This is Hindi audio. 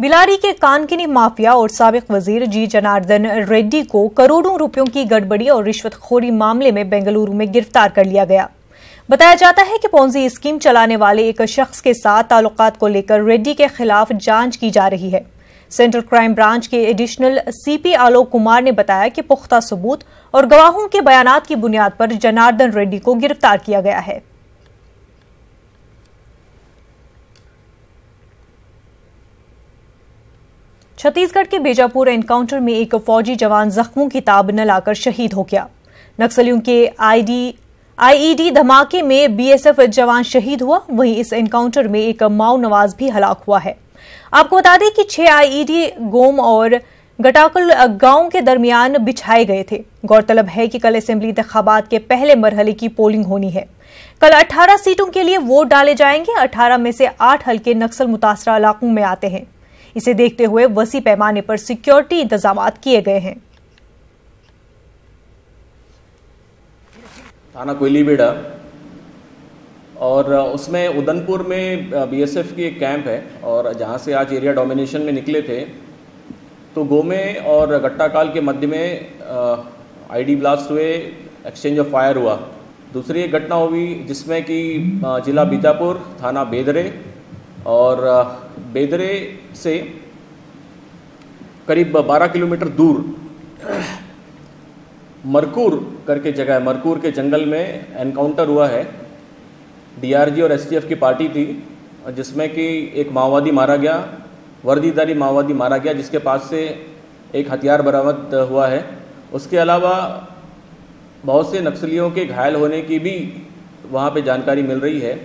बिलारी के कानकिनी माफिया और साबिक वजीर जी जनार्दन रेड्डी को करोड़ों रुपयों की गड़बड़ी और रिश्वतखोरी मामले में बेंगलुरु में गिरफ्तार कर लिया गया। बताया जाता है कि पोंजी स्कीम चलाने वाले एक शख्स के साथ ताल्लुकात को लेकर रेड्डी के खिलाफ जांच की जा रही है। सेंट्रल क्राइम ब्रांच के एडिशनल सीपी आलोक कुमार ने बताया कि पुख्ता सबूत और गवाहों के बयानात की बुनियाद पर जनार्दन रेड्डी को गिरफ्तार किया गया है। छत्तीसगढ़ के बीजापुर एनकाउंटर में एक फौजी जवान जख्मों की ताब न लाकर शहीद हो गया। नक्सलियों के आईईडी धमाके में बीएसएफ जवान शहीद हुआ। वहीं इस एनकाउंटर में एक माओ नवाज भी हलाक हुआ है। आपको बता दें कि 6 आईईडी गोम और गटाकल गांव के दरमियान बिछाए गए थे। गौरतलब है कि कल असेंबली इंतखाबात के पहले मरहले की पोलिंग होनी है। कल 18 सीटों के लिए वोट डाले जाएंगे। 18 में से 8 हल्के नक्सल मुतासरा इलाकों में आते हैं। इसे देखते हुए वसी पैमाने पर सिक्योरिटी इंतजामात किए गए हैं। थाना कोयलीबेड़ा और उसमें उदनपुर में बीएसएफ की एक कैंप है और जहां से आज एरिया डोमिनेशन में निकले थे तो गोमे और गट्टाकाल के मध्य में आईडी ब्लास्ट हुए, एक्सचेंज ऑफ फायर हुआ। दूसरी एक घटना हुई जिसमें कि जिला बीजापुर, थाना बेदरे और बेदरे से करीब 12 किलोमीटर दूर मरकूर करके जगह है, मरकूर के जंगल में एनकाउंटर हुआ है। डीआरजी और एसटीएफ की पार्टी थी जिसमें कि एक माओवादी मारा गया, वर्दीधारी माओवादी मारा गया, जिसके पास से एक हथियार बरामद हुआ है। उसके अलावा बहुत से नक्सलियों के घायल होने की भी वहाँ पे जानकारी मिल रही है।